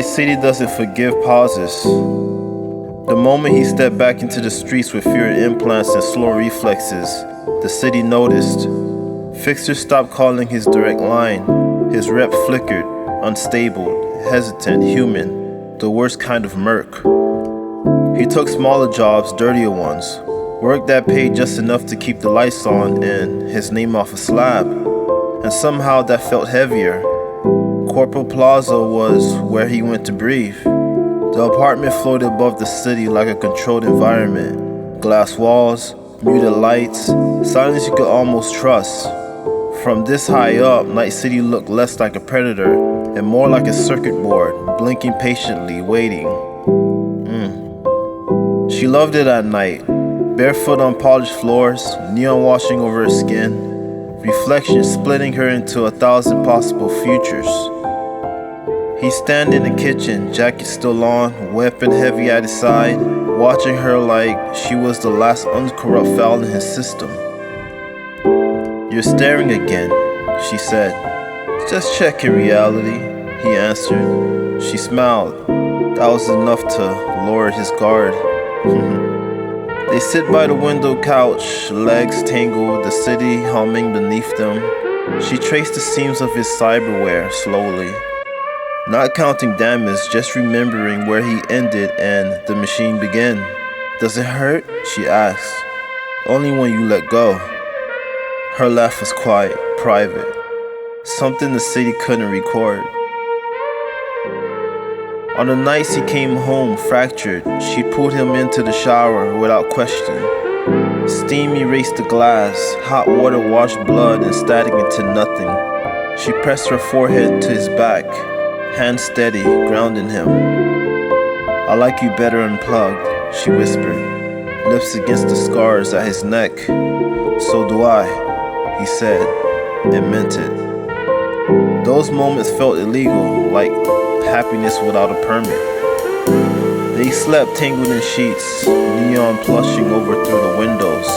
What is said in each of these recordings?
Night City doesn't forgive pauses. The moment he stepped back into the streets with fewer implants and slow reflexes, the city noticed. Fixers stopped calling his direct line. His rep flickered, unstable, hesitant, human, the worst kind of merc. He took smaller jobs, dirtier ones, work that paid just enough to keep the lights on and his name off a slab. And somehow that felt heavier. Corporal Plaza was where he went to breathe. The apartment floated above the city like a controlled environment. Glass walls, muted lights, silence you could almost trust. From this high up, Night City looked less like a predator and more like a circuit board, blinking patiently, waiting. She loved it at night. Barefoot on polished floors, neon washing over her skin, reflections splitting her into 1,000 possible futures. He'd stand in the kitchen, jacket still on, weapon heavy at his side, watching her like she was the last uncorrupt foul in his system. "You're staring again," she said. "Just checking reality," he answered. She smiled. That was enough to lower his guard. They sit by the window couch, legs tangled, the city humming beneath them. She traced the seams of his cyberware slowly, not counting damage, just remembering where he ended and the machine began. "Does it hurt?" she asked. "Only when you let go." Her laugh was quiet, private, something the city couldn't record. On the nights he came home fractured, she pulled him into the shower without question. Steam erased the glass, hot water washed blood and static into nothing. She pressed her forehead to his back, hands steady, grounding him. "I like you better unplugged," she whispered, lips against the scars at his neck. "So do I," he said, and meant it. Those moments felt illegal, like happiness without a permit. They slept tangled in sheets, neon plushing over through the windows.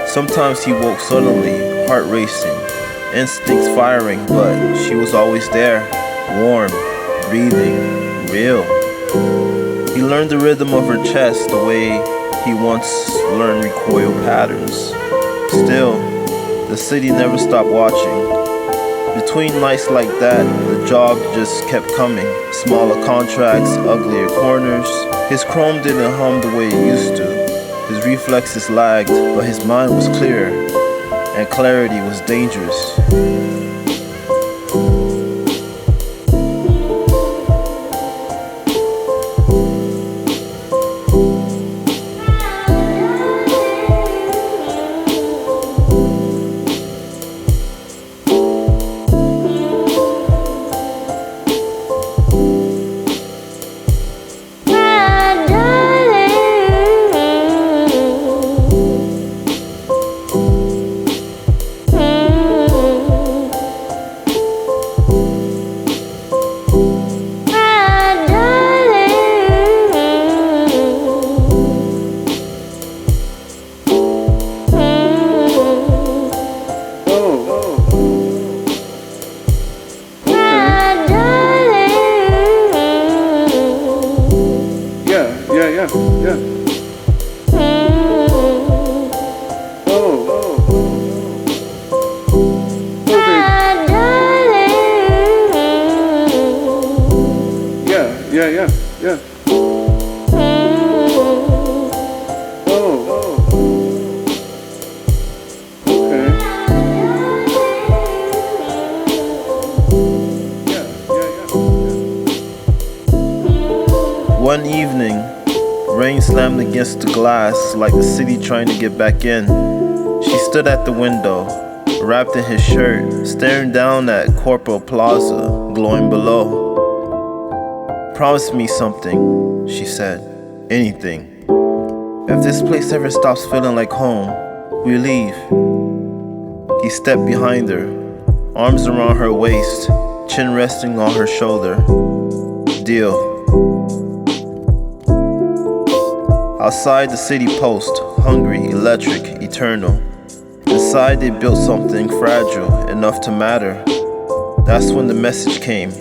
Sometimes he woke suddenly, heart racing, instincts firing, but she was always there, warm, breathing, real. He learned the rhythm of her chest the way he once learned recoil patterns. Still, the city never stopped watching. Between nights like that, the job just kept coming. Smaller contracts, uglier corners. His chrome didn't hum the way it used to. His reflexes lagged, but his mind was clear, and clarity was dangerous. Yeah. Yeah. One evening, rain slammed against the glass like the city trying to get back in. She stood at the window, wrapped in his shirt, staring down at Corporal Plaza, glowing below. "Promise me something," she said. "Anything. If this place ever stops feeling like home, we leave." He stepped behind her, arms around her waist, chin resting on her shoulder. "Deal." Outside the city post, hungry, electric, eternal. Inside they built something fragile, enough to matter. That's when the message came,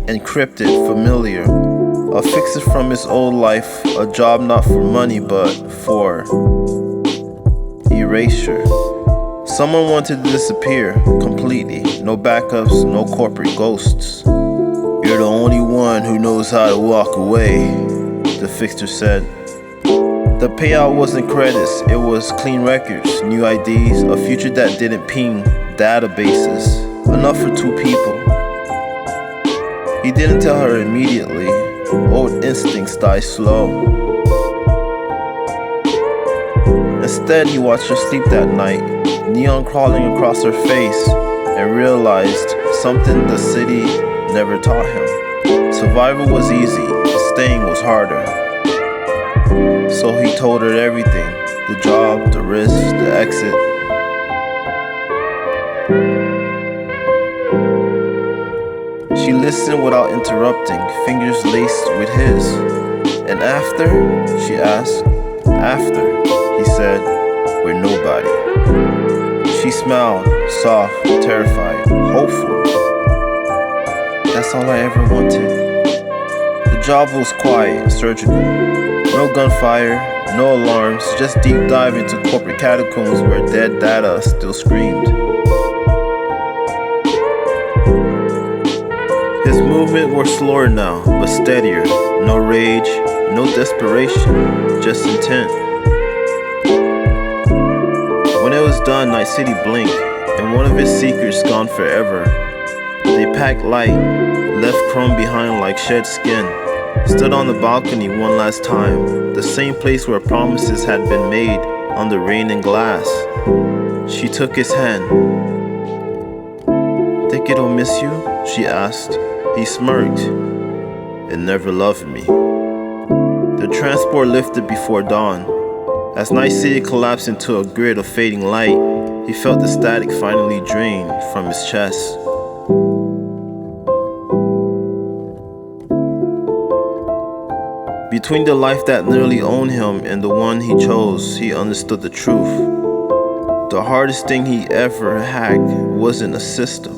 encrypted, familiar. A fixer from his old life, a job not for money but for erasure. Someone wanted to disappear completely, no backups, no corporate ghosts. You're the only one who knows how to walk away, the fixer said. The payout wasn't credits, it was clean records, new IDs, a future that didn't ping databases, enough for 2 people. He didn't tell her immediately, old instincts die slow. Instead, he watched her sleep that night, neon crawling across her face, and realized something the city never taught him. Survival was easy, staying was harder. So he told her everything, the job, the risk, the exit. She listened without interrupting, fingers laced with his. And after? She asked. After, he said, we're nobody. She smiled, soft, terrified, hopeful. That's all I ever wanted. The job was quiet, surgical. No gunfire, no alarms, just deep dive into corporate catacombs where dead data still screamed. His movements were slower now, but steadier. No rage, no desperation, just intent. When it was done, Night City blinked, and one of its secrets gone forever. They packed light, left chrome behind like shed skin. Stood on the balcony one last time, the same place where promises had been made under rain and glass. She took his hand. Think it'll miss you? She asked. He smirked. It never loved me. The transport lifted before dawn. As Night City collapsed into a grid of fading light, he felt the static finally drain from his chest. Between the life that nearly owned him and the one he chose, he understood the truth. The hardest thing he ever hacked wasn't a system.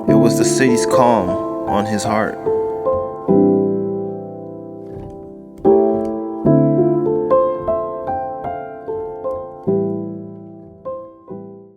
It was the city's calm on his heart.